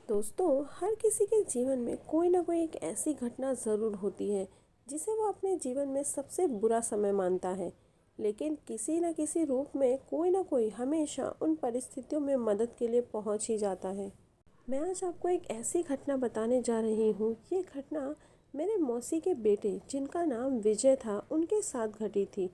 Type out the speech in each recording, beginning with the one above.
दोस्तों, हर किसी के जीवन में कोई ना कोई एक ऐसी घटना ज़रूर होती है जिसे वो अपने जीवन में सबसे बुरा समय मानता है। लेकिन किसी न किसी रूप में कोई ना कोई हमेशा उन परिस्थितियों में मदद के लिए पहुंच ही जाता है। मैं आज आपको एक ऐसी घटना बताने जा रही हूँ। ये घटना मेरे मौसी के बेटे, जिनका नाम विजय था, उनके साथ घटी थी।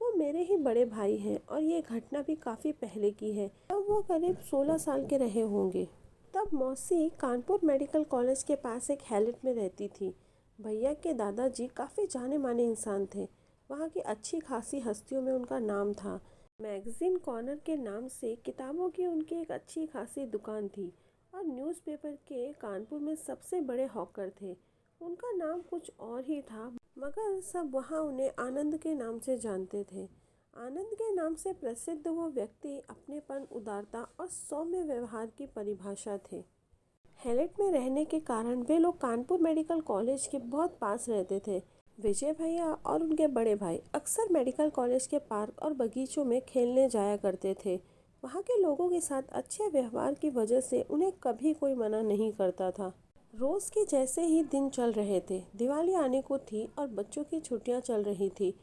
वो मेरे ही बड़े भाई हैं और ये घटना भी काफ़ी पहले की है। तब वो करीब 16 साल के रहे होंगे। तब मौसी कानपुर मेडिकल कॉलेज के पास एक हैलेट में रहती थी। भैया के दादाजी काफ़ी जाने माने इंसान थे। वहाँ की अच्छी खासी हस्तियों में उनका नाम था। मैगजीन कॉर्नर के नाम से किताबों की उनकी एक अच्छी खासी दुकान थी और न्यूज़पेपर के कानपुर में सबसे बड़े हॉकर थे। उनका नाम कुछ और ही था, मगर सब वहाँ उन्हें आनंद के नाम से जानते थे। आनंद के नाम से प्रसिद्ध वो व्यक्ति अपनेपन, उदारता और सौम्य व्यवहार की परिभाषा थे। हैलेट में रहने के कारण वे लोग कानपुर मेडिकल कॉलेज के बहुत पास रहते थे। विजय भैया और उनके बड़े भाई अक्सर मेडिकल कॉलेज के पार्क और बगीचों में खेलने जाया करते थे। वहाँ के लोगों के साथ अच्छे व्यवहार की वजह से उन्हें कभी कोई मना नहीं करता था। रोज के जैसे ही दिन चल रहे थे। दिवाली आने को थी और बच्चों की छुट्टियां चल रही थी।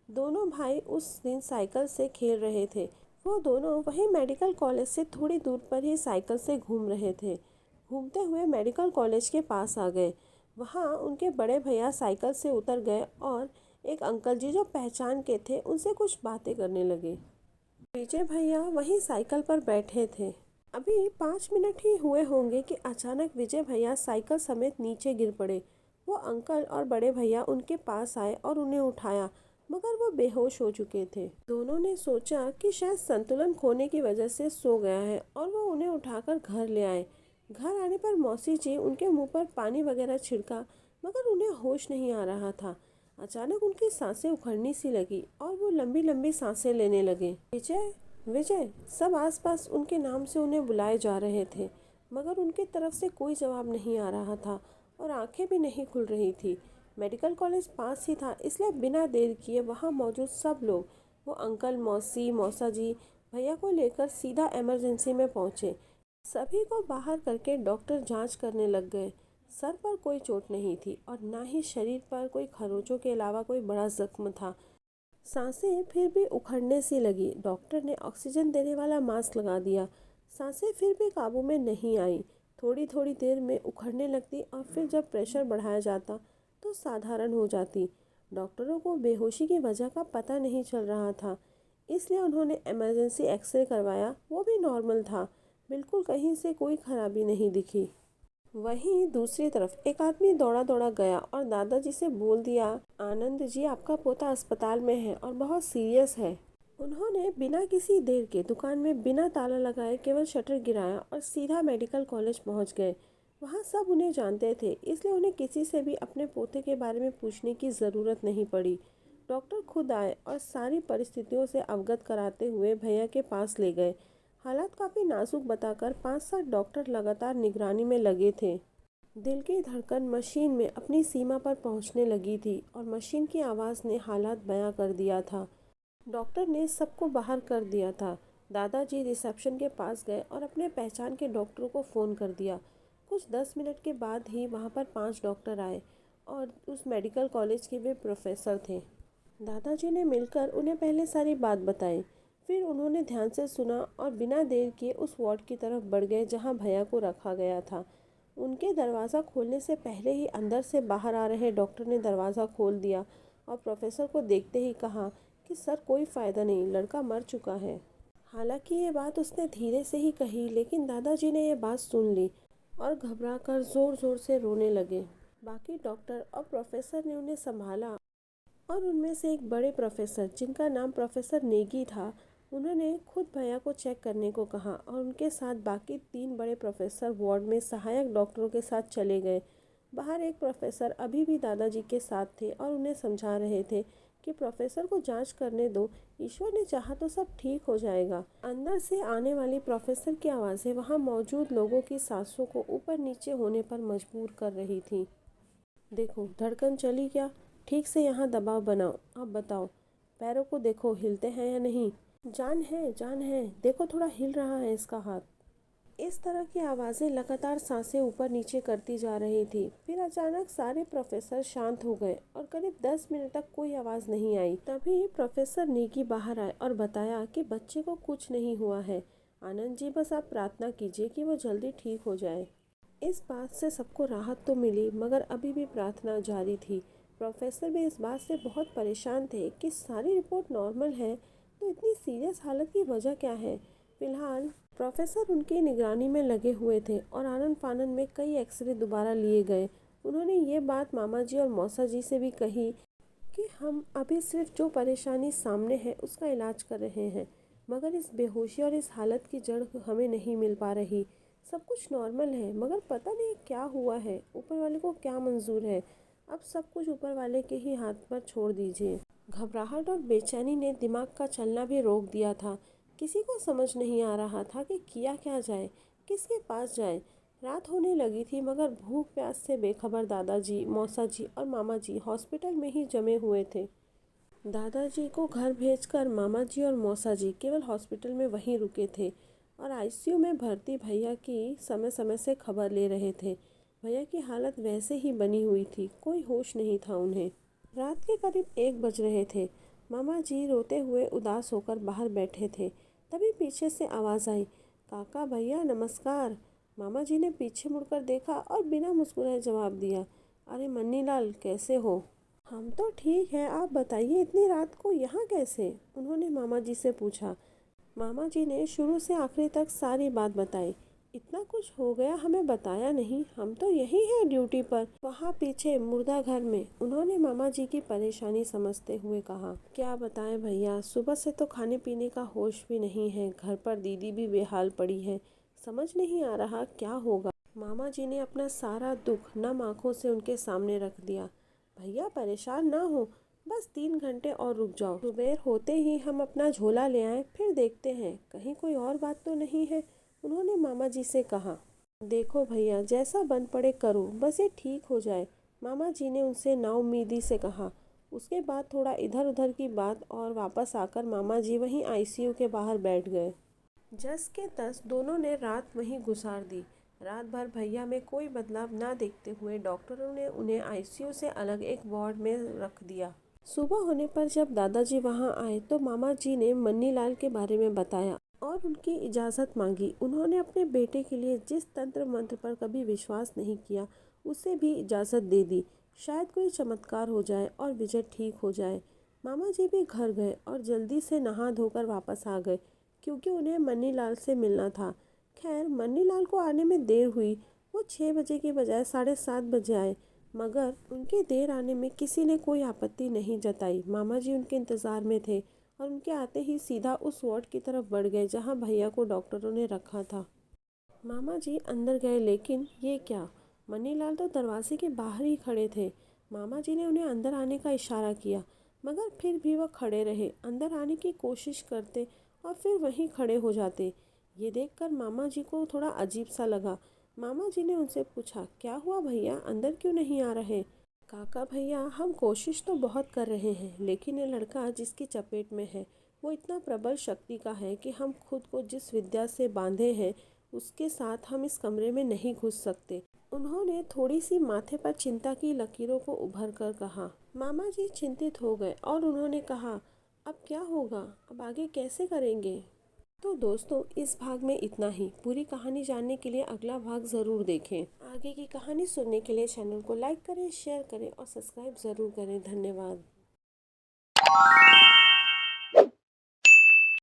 दोनों भाई उस दिन साइकिल से खेल रहे थे। वो दोनों वहीं मेडिकल कॉलेज से थोड़ी दूर पर ही साइकिल से घूम रहे थे। घूमते हुए मेडिकल कॉलेज के पास आ गए। वहाँ उनके बड़े भैया साइकिल से उतर गए और एक अंकल जी जो पहचान के थे उनसे कुछ बातें करने लगे। विजय भैया वहीं साइकिल पर बैठे थे। अभी 5 मिनट ही हुए होंगे कि अचानक विजय भैया साइकिल समेत नीचे गिर पड़े। वो अंकल और बड़े भैया उनके पास आए और उन्हें उठाया, मगर वो बेहोश हो चुके थे। दोनों ने सोचा कि शायद संतुलन खोने की वजह से सो गया है और वो उन्हें उठाकर घर ले आए। घर आने पर मौसी जी उनके मुंह पर पानी वगैरह छिड़का, मगर उन्हें होश नहीं आ रहा था। अचानक उनकी सांसें उखड़नी सी लगी और वो लंबी लंबी सांसें लेने लगे। विजय, विजय, सब आसपास उनके नाम से उन्हें बुलाए जा रहे थे, मगर उनकी तरफ से कोई जवाब नहीं आ रहा था और आंखें भी नहीं खुल रही थी। मेडिकल कॉलेज पास ही था, इसलिए बिना देर किए वहाँ मौजूद सब लोग, वो अंकल, मौसी, मौसा जी, भैया को लेकर सीधा इमरजेंसी में पहुँचे। सभी को बाहर करके डॉक्टर जांच करने लग गए। सर पर कोई चोट नहीं थी और ना ही शरीर पर कोई खरोचों के अलावा कोई बड़ा जख्म था। सांसें फिर भी उखड़ने सी लगी। डॉक्टर ने ऑक्सीजन देने वाला मास्क लगा दिया। सांसें फिर भी काबू में नहीं आई। थोड़ी थोड़ी देर में उखड़ने लगती और फिर जब प्रेशर बढ़ाया जाता तो साधारण हो जाती। डॉक्टरों को बेहोशी की वजह का पता नहीं चल रहा था, इसलिए उन्होंने इमरजेंसी एक्सरे करवाया। वो भी नॉर्मल था, बिल्कुल कहीं से कोई खराबी नहीं दिखी। वहीं दूसरी तरफ एक आदमी दौड़ा दौड़ा गया और दादाजी से बोल दिया, आनंद जी, आपका पोता अस्पताल में है और बहुत सीरियस है। उन्होंने बिना किसी देर के दुकान में बिना ताला लगाए केवल शटर गिराया और सीधा मेडिकल कॉलेज पहुंच गए। वहां सब उन्हें जानते थे, इसलिए उन्हें किसी से भी अपने पोते के बारे में पूछने की ज़रूरत नहीं पड़ी। डॉक्टर खुद आए और सारी परिस्थितियों से अवगत कराते हुए भैया के पास ले गए। हालात काफ़ी नाजुक बताकर 5-7 डॉक्टर लगातार निगरानी में लगे थे। दिल की धड़कन मशीन में अपनी सीमा पर पहुंचने लगी थी और मशीन की आवाज़ ने हालात बयां कर दिया था। डॉक्टर ने सबको बाहर कर दिया था। दादाजी रिसेप्शन के पास गए और अपने पहचान के डॉक्टरों को फ़ोन कर दिया। कुछ 10 मिनट के बाद ही वहाँ पर 5 डॉक्टर आए और उस मेडिकल कॉलेज के वे प्रोफेसर थे। दादाजी ने मिलकर उन्हें पहले सारी बात बताई। फिर उन्होंने ध्यान से सुना और बिना देर किए उस वार्ड की तरफ बढ़ गए जहां भैया को रखा गया था। उनके दरवाज़ा खोलने से पहले ही अंदर से बाहर आ रहे डॉक्टर ने दरवाज़ा खोल दिया और प्रोफेसर को देखते ही कहा कि सर, कोई फ़ायदा नहीं, लड़का मर चुका है। हालांकि ये बात उसने धीरे से ही कही, लेकिन दादाजी ने ये बात सुन ली और घबरा कर ज़ोर ज़ोर से रोने लगे। बाकी डॉक्टर और प्रोफेसर ने उन्हें संभाला और उनमें से एक बड़े प्रोफेसर, जिनका नाम प्रोफेसर नेगी था, उन्होंने खुद भैया को चेक करने को कहा और उनके साथ बाकी 3 बड़े प्रोफेसर वार्ड में सहायक डॉक्टरों के साथ चले गए। बाहर एक प्रोफेसर अभी भी दादाजी के साथ थे और उन्हें समझा रहे थे कि प्रोफेसर को जांच करने दो, ईश्वर ने चाहा तो सब ठीक हो जाएगा। अंदर से आने वाली प्रोफेसर की आवाज़ें वहाँ मौजूद लोगों की सांसों को ऊपर नीचे होने पर मजबूर कर रही थी। देखो, धड़कन चली क्या? ठीक से यहाँ दबाव बनाओ। अब बताओ, पैरों को देखो, हिलते हैं या नहीं? जान है, जान है, देखो थोड़ा हिल रहा है इसका हाथ। इस तरह की आवाज़ें लगातार सांसें ऊपर नीचे करती जा रही थी। फिर अचानक सारे प्रोफेसर शांत हो गए और करीब 10 मिनट तक कोई आवाज़ नहीं आई। तभी प्रोफेसर नेगी बाहर आए और बताया कि बच्चे को कुछ नहीं हुआ है। आनंद जी, बस आप प्रार्थना कीजिए कि वो जल्दी ठीक हो जाए। इस बात से सबको राहत तो मिली, मगर अभी भी प्रार्थना जारी थी। प्रोफेसर भी इस बात से बहुत परेशान थे कि सारी रिपोर्ट नॉर्मल है तो इतनी सीरियस हालत की वजह क्या है। फिलहाल प्रोफेसर उनकी निगरानी में लगे हुए थे और आनन फानन में कई एक्सरे दोबारा लिए गए। उन्होंने ये बात मामा जी और मौसा जी से भी कही कि हम अभी सिर्फ जो परेशानी सामने है उसका इलाज कर रहे हैं, मगर इस बेहोशी और इस हालत की जड़ हमें नहीं मिल पा रही। सब कुछ नॉर्मल है, मगर पता नहीं क्या हुआ है, ऊपर वाले को क्या मंजूर है। अब सब कुछ ऊपर वाले के ही हाथ पर छोड़ दीजिए। घबराहट और बेचैनी ने दिमाग का चलना भी रोक दिया था। किसी को समझ नहीं आ रहा था कि किया क्या जाए, किसके पास जाए। रात होने लगी थी, मगर भूख प्यास से बेखबर दादाजी, मौसा जी और मामा जी हॉस्पिटल में ही जमे हुए थे। दादाजी को घर भेजकर मामा जी और मौसा जी केवल हॉस्पिटल में वहीं रुके थे और आईसीयू में भर्ती भैया की समय समय से खबर ले रहे थे। भैया की हालत वैसे ही बनी हुई थी, कोई होश नहीं था उन्हें। रात के करीब 1 बज रहे थे। मामा जी रोते हुए उदास होकर बाहर बैठे थे। तभी पीछे से आवाज़ आई, काका भैया नमस्कार। मामा जी ने पीछे मुड़कर देखा और बिना मुस्कुराए जवाब दिया, अरे मन्नीलाल, कैसे हो? हम तो ठीक है, आप बताइए इतनी रात को यहाँ कैसे? उन्होंने मामा जी से पूछा। मामा जी ने शुरू से आखिरी तक सारी बात बताई। इतना कुछ हो गया, हमें बताया नहीं, हम तो यही हैं ड्यूटी पर, वहाँ पीछे मुर्दा घर में। उन्होंने मामा जी की परेशानी समझते हुए कहा, क्या बताएं भैया, सुबह से तो खाने पीने का होश भी नहीं है, घर पर दीदी भी बेहाल पड़ी है, समझ नहीं आ रहा क्या होगा। मामा जी ने अपना सारा दुख नम आंखों से उनके सामने रख दिया। भैया परेशान ना हो, बस 3 घंटे और रुक जाओ, सुबह होते ही हम अपना झोला ले आए, फिर देखते हैं कहीं कोई और बात तो नहीं है। उन्होंने मामा जी से कहा। देखो भैया, जैसा बन पड़े करो, बस ये ठीक हो जाए, मामा जी ने उनसे नाउम्मीदी से कहा। उसके बाद थोड़ा इधर उधर की बात और वापस आकर मामा जी वहीं आईसीयू के बाहर बैठ गए। जस के तस दोनों ने रात वहीं गुजार दी। रात भर भैया में कोई बदलाव ना देखते हुए डॉक्टरों ने उन्हें आईसीयू से अलग एक वार्ड में रख दिया। सुबह होने पर जब दादाजी वहां आए तो मामा जी ने मन्नीलाल के बारे में बताया और उनकी इजाज़त मांगी। उन्होंने अपने बेटे के लिए जिस तंत्र मंत्र पर कभी विश्वास नहीं किया उसे भी इजाज़त दे दी। शायद कोई चमत्कार हो जाए और विजय ठीक हो जाए। मामा जी भी घर गए और जल्दी से नहा धोकर वापस आ गए, क्योंकि उन्हें मन्नीलाल से मिलना था। खैर, मन्नीलाल को आने में देर हुई। वो 6 बजे के बजाय 7:30 बजे आए, मगर उनके देर आने में किसी ने कोई आपत्ति नहीं जताई। मामा जी उनके इंतज़ार में थे और उनके आते ही सीधा उस वार्ड की तरफ बढ़ गए जहां भैया को डॉक्टरों ने रखा था। मामा जी अंदर गए, लेकिन ये क्या, मन्नीलाल तो दरवाजे के बाहर ही खड़े थे। मामा जी ने उन्हें अंदर आने का इशारा किया, मगर फिर भी वह खड़े रहे, अंदर आने की कोशिश करते और फिर वहीं खड़े हो जाते। ये देखकर मामा जी को थोड़ा अजीब सा लगा। मामा जी ने उनसे पूछा, क्या हुआ भैया, अंदर क्यों नहीं आ रहे? काका भैया, हम कोशिश तो बहुत कर रहे हैं, लेकिन ये लड़का जिसकी चपेट में है वो इतना प्रबल शक्ति का है कि हम खुद को जिस विद्या से बांधे हैं उसके साथ हम इस कमरे में नहीं घुस सकते। उन्होंने थोड़ी सी माथे पर चिंता की लकीरों को उभर कर कहा। मामा जी चिंतित हो गए और उन्होंने कहा, अब क्या होगा, अब आगे कैसे करेंगे? तो दोस्तों, इस भाग में इतना ही। पूरी कहानी जानने के लिए अगला भाग ज़रूर देखें। आगे की कहानी सुनने के लिए चैनल को लाइक करें, शेयर करें और सब्सक्राइब ज़रूर करें। धन्यवाद।